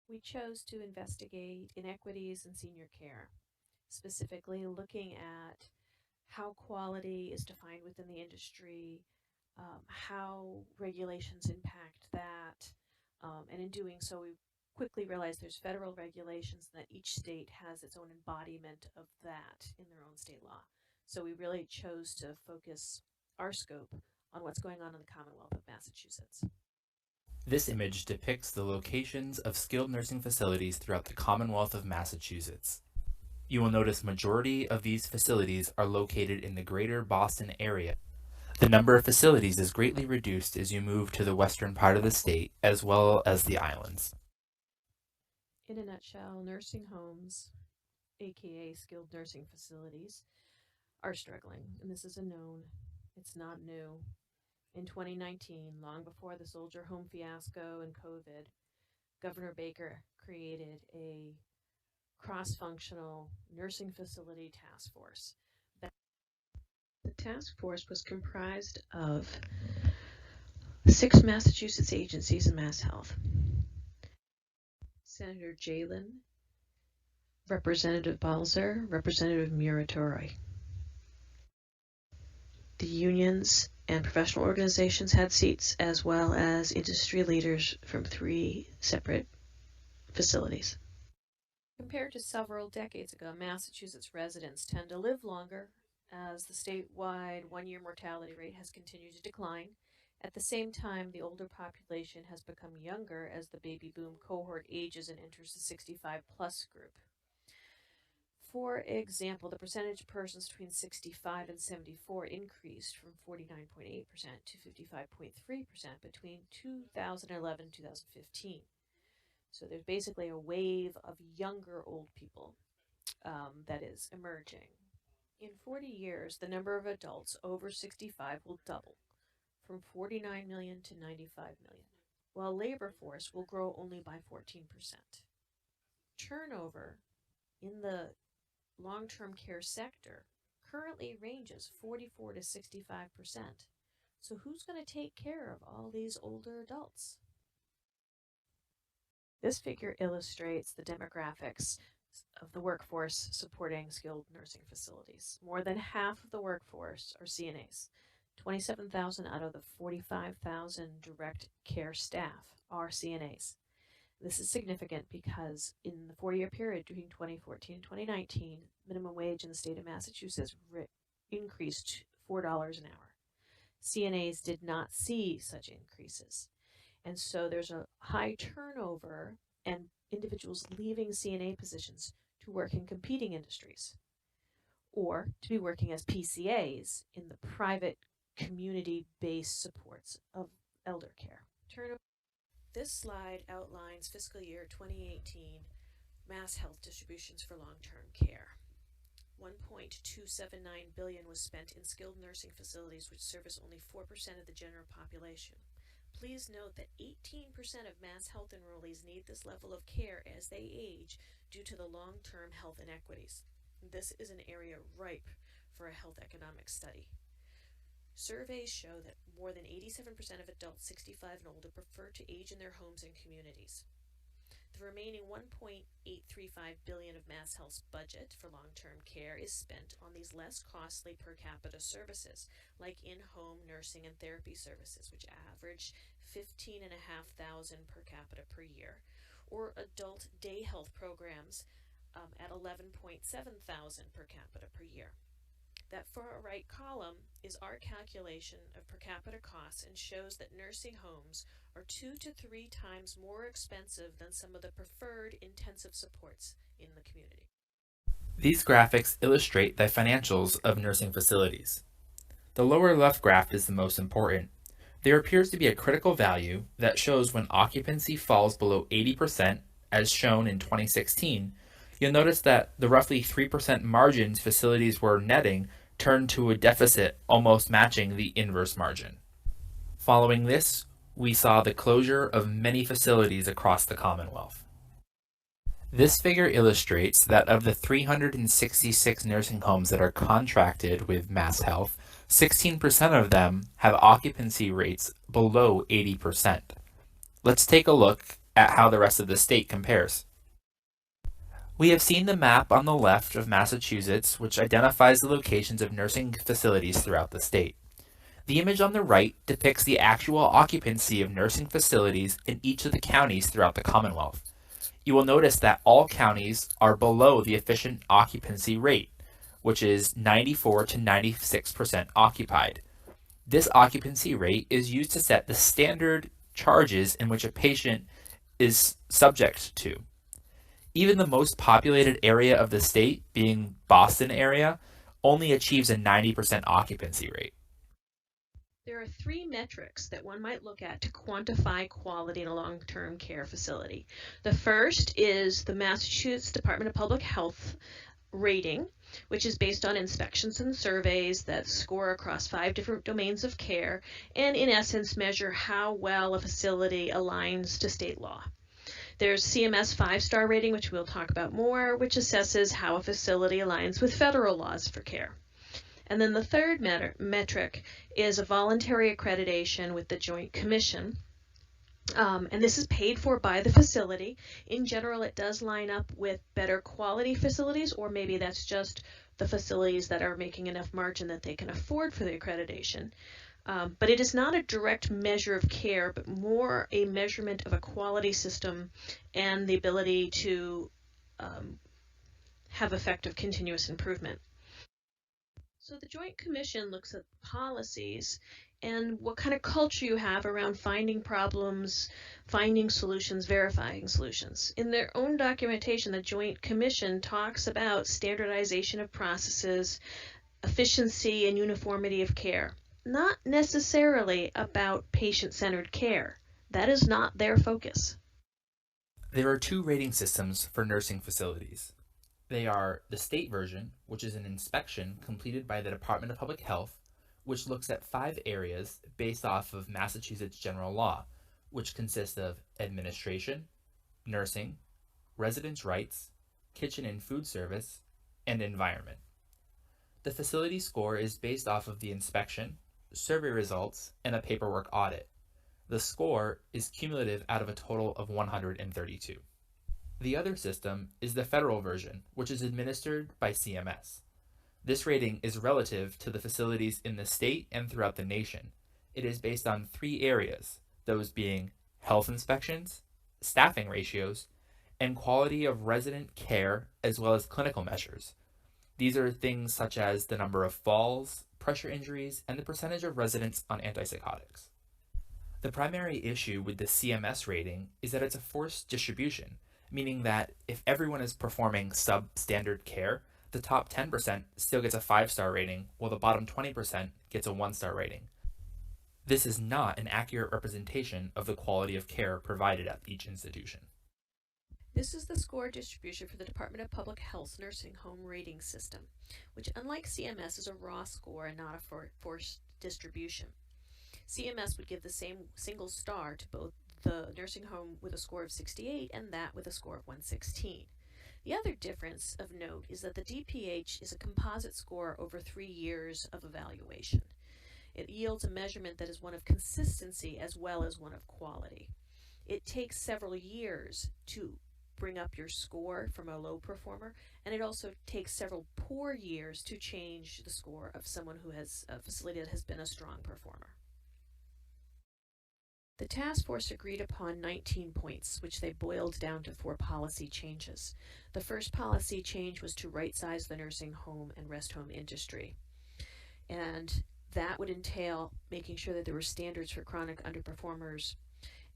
We chose to investigate inequities in senior care, specifically looking at how quality is defined within the industry, how regulations impact that, and in doing so, we quickly realized there's federal regulations and that each state has its own embodiment of that in their own state law. So we really chose to focus our scope on what's going on in the Commonwealth of Massachusetts. This image depicts the locations of skilled nursing facilities throughout the Commonwealth of Massachusetts. You will notice majority of these facilities are located in the greater Boston area. The number of facilities is greatly reduced as you move to the western part of the state, as well as the islands. In a nutshell, nursing homes, aka skilled nursing facilities, are struggling, and this is a known. It's not new. In 2019, long before the soldier home fiasco and COVID, Governor Baker created a cross functional nursing facility task force. The task force was comprised of 6 Massachusetts agencies in Mass Health. Senator Jalen, Representative Balzer, Representative Muratori. The unions and professional organizations had seats, as well as industry leaders from 3 separate facilities. Compared to several decades ago, Massachusetts residents tend to live longer as the statewide 1-year mortality rate has continued to decline. At the same time, the older population has become younger as the baby boom cohort ages and enters the 65 plus group. For example, the percentage of persons between 65 and 74 increased from 49.8% to 55.3% between 2011 and 2015. So there's basically a wave of younger old people that is emerging. In 40 years, the number of adults over 65 will double from 49 million to 95 million, while labor force will grow only by 14%. Turnover in the long-term care sector currently ranges 44 to 65%. So who's going to take care of all these older adults? This figure illustrates the demographics of the workforce supporting skilled nursing facilities. More than half of the workforce are CNAs. 27,000 out of the 45,000 direct care staff are CNAs. This is significant because in the 4-year period between 2014 and 2019, minimum wage in the state of Massachusetts increased $4 an hour. CNAs did not see such increases. And so there's a high turnover and individuals leaving CNA positions to work in competing industries or to be working as PCAs in the private community-based supports of Eldercare. This slide outlines fiscal year 2018 Mass Health distributions for long-term care. $1.279 billion was spent in skilled nursing facilities, which service only 4% of the general population. Please note that 18% of Mass Health enrollees need this level of care as they age due to the long-term health inequities. This is an area ripe for a health economic study. Surveys show that more than 87% of adults 65 and older prefer to age in their homes and communities. The remaining $1.835 billion of Mass Health's budget for long-term care is spent on these less costly per capita services, like in-home nursing and therapy services, which average $15,500 per capita per year, or adult day health programs at $11,700 per capita per year. That far right column is our calculation of per capita costs and shows that nursing homes are 2 to 3 times more expensive than some of the preferred intensive supports in the community. These graphics illustrate the financials of nursing facilities. The lower left graph is the most important. There appears to be a critical value that shows when occupancy falls below 80%, as shown in 2016, you'll notice that the roughly 3% margins facilities were netting turned to a deficit almost matching the inverse margin. Following this, we saw the closure of many facilities across the Commonwealth. This figure illustrates that of the 366 nursing homes that are contracted with Mass Health, 16% of them have occupancy rates below 80%. Let's take a look at how the rest of the state compares. We have seen the map on the left of Massachusetts, which identifies the locations of nursing facilities throughout the state. The image on the right depicts the actual occupancy of nursing facilities in each of the counties throughout the Commonwealth. You will notice that all counties are below the efficient occupancy rate, which is 94 to 96% occupied. This occupancy rate is used to set the standard charges in which a patient is subject to. Even the most populated area of the state, being Boston area, only achieves a 90% occupancy rate. There are three metrics that one might look at to quantify quality in a long-term care facility. The first is the Massachusetts Department of Public Health rating, which is based on inspections and surveys that score across 5 different domains of care and in essence measure how well a facility aligns to state law. There's CMS 5-star rating, which we'll talk about more, which assesses how a facility aligns with federal laws for care. And then the third metric is a voluntary accreditation with the Joint Commission. And this is paid for by the facility. In general, it does line up with better quality facilities, or maybe that's just the facilities that are making enough margin that they can afford for the accreditation. But it is not a direct measure of care, but more a measurement of a quality system and the ability to have effective continuous improvement. So the Joint Commission looks at policies and what kind of culture you have around finding problems, finding solutions, verifying solutions. In their own documentation, the Joint Commission talks about standardization of processes, efficiency and uniformity of care, not necessarily about patient-centered care. That is not their focus. There are two rating systems for nursing facilities. They are the state version, which is an inspection completed by the Department of Public Health, which looks at 5 areas based off of Massachusetts general law, which consist of administration, nursing, residents' rights, kitchen and food service, and environment. The facility score is based off of the inspection, survey results, and a paperwork audit. The score is cumulative out of a total of 132. The other system is the federal version, which is administered by CMS. This rating is relative to the facilities in the state and throughout the nation. It is based on 3 areas, those being health inspections, staffing ratios, and quality of resident care as well as clinical measures. These are things such as the number of falls, pressure injuries, and the percentage of residents on antipsychotics. The primary issue with the CMS rating is that it's a forced distribution, meaning that if everyone is performing substandard care, the top 10% still gets a 5-star rating, while the bottom 20% gets a 1-star rating. This is not an accurate representation of the quality of care provided at each institution. This is the score distribution for the Department of Public Health's nursing home rating system, which unlike CMS is a raw score and not a forced distribution. CMS would give the same single star to both the nursing home with a score of 68 and that with a score of 116. The other difference of note is that the DPH is a composite score over 3 years of evaluation. It yields a measurement that is one of consistency as well as one of quality. It takes several years to bring up your score from a low performer, and it also takes several poor years to change the score of someone who has a facility that has been a strong performer. The task force agreed upon 19 points, which they boiled down to 4 policy changes. The first policy change was to right-size the nursing home and rest home industry. And that would entail making sure that there were standards for chronic underperformers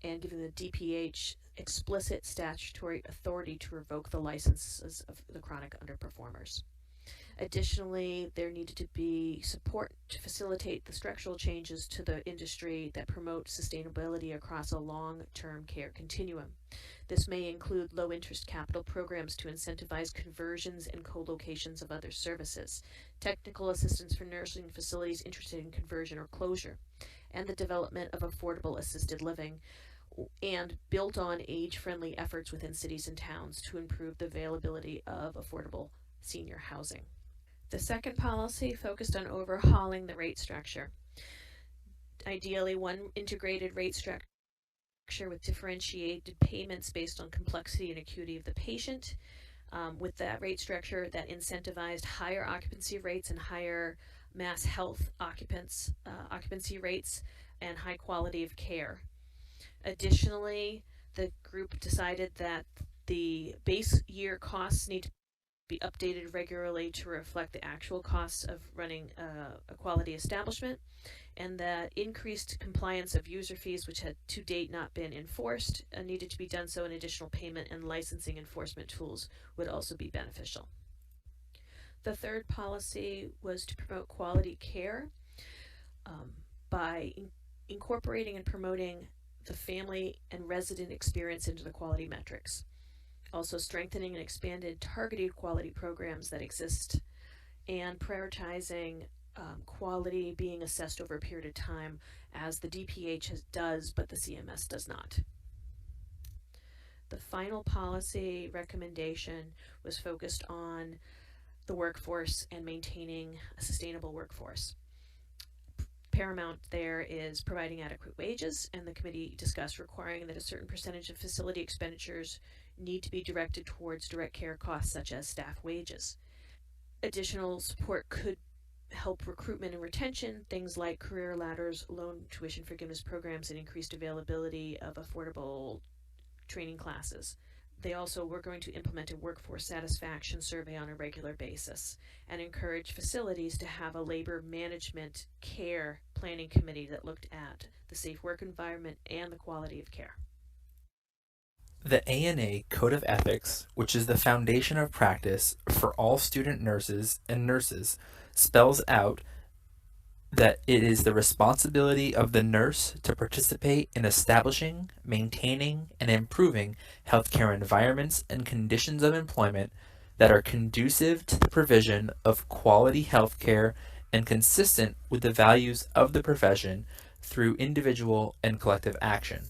and giving the DPH explicit statutory authority to revoke the licenses of the chronic underperformers. Additionally, there needed to be support to facilitate the structural changes to the industry that promote sustainability across a long-term care continuum. This may include low-interest capital programs to incentivize conversions and co-locations of other services, technical assistance for nursing facilities interested in conversion or closure, and the development of affordable assisted living, and built on age-friendly efforts within cities and towns to improve the availability of affordable senior housing. The second policy focused on overhauling the rate structure. Ideally, one integrated rate structure with differentiated payments based on complexity and acuity of the patient. With that rate structure that incentivized higher occupancy rates and higher mass health occupancy rates and high quality of care. Additionally, the group decided that the base year costs need to be updated regularly to reflect the actual costs of running a quality establishment, and that increased compliance of user fees, which had to date not been enforced, needed to be done so, and additional payment and licensing enforcement tools would also be beneficial. The third policy was to promote quality care by incorporating and promoting the family and resident experience into the quality metrics. Also strengthening and expanded targeted quality programs that exist, and prioritizing quality being assessed over a period of time, as the DPH does, but the CMS does not. The final policy recommendation was focused on the workforce and maintaining a sustainable workforce. Paramount there is providing adequate wages, and the committee discussed requiring that a certain percentage of facility expenditures need to be directed towards direct care costs such as staff wages. Additional support could help recruitment and retention, things like career ladders, loan tuition forgiveness programs, and increased availability of affordable training classes. They also were going to implement a workforce satisfaction survey on a regular basis and encourage facilities to have a labor management care planning committee that looked at the safe work environment and the quality of care. The ANA Code of Ethics, which is the foundation of practice for all student nurses and nurses, spells out that it is the responsibility of the nurse to participate in establishing, maintaining, and improving healthcare environments and conditions of employment that are conducive to the provision of quality healthcare and consistent with the values of the profession through individual and collective action.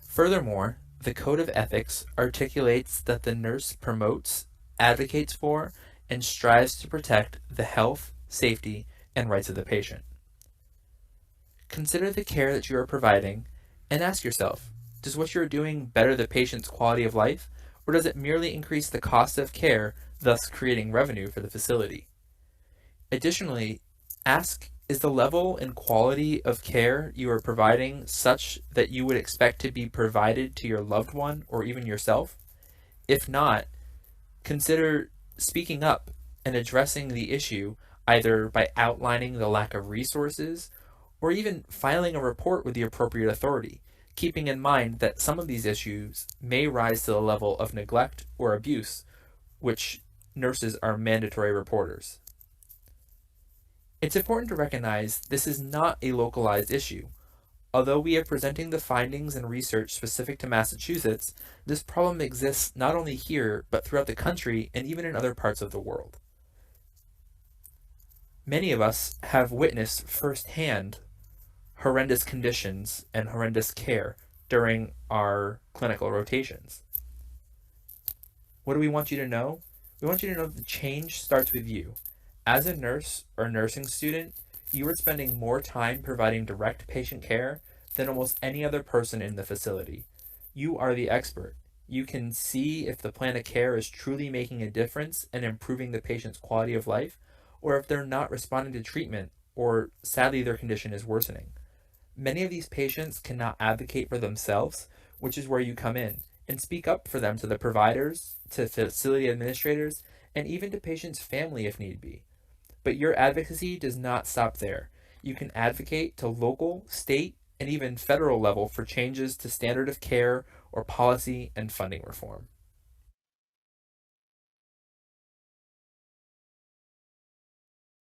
Furthermore, the Code of Ethics articulates that the nurse promotes, advocates for, and strives to protect the health, safety, and rights of the patient. Consider the care that you are providing and ask yourself, does what you are doing better the patient's quality of life, or does it merely increase the cost of care, thus creating revenue for the facility? Additionally, ask, is the level and quality of care you are providing such that you would expect to be provided to your loved one or even yourself? If not, consider speaking up and addressing the issue either by outlining the lack of resources or even filing a report with the appropriate authority, keeping in mind that some of these issues may rise to the level of neglect or abuse, which nurses are mandatory reporters. It's important to recognize this is not a localized issue. Although we are presenting the findings and research specific to Massachusetts, this problem exists not only here, but throughout the country and even in other parts of the world. Many of us have witnessed firsthand horrendous conditions and horrendous care during our clinical rotations. What do we want you to know? We want you to know that the change starts with you. As a nurse or nursing student, you are spending more time providing direct patient care than almost any other person in the facility. You are the expert. You can see if the plan of care is truly making a difference and improving the patient's quality of life, or if they're not responding to treatment, or sadly their condition is worsening. Many of these patients cannot advocate for themselves, which is where you come in, and speak up for them to the providers, to facility administrators, and even to patients' family if need be. But your advocacy does not stop there. You can advocate to local, state, and even federal level for changes to standard of care or policy and funding reform.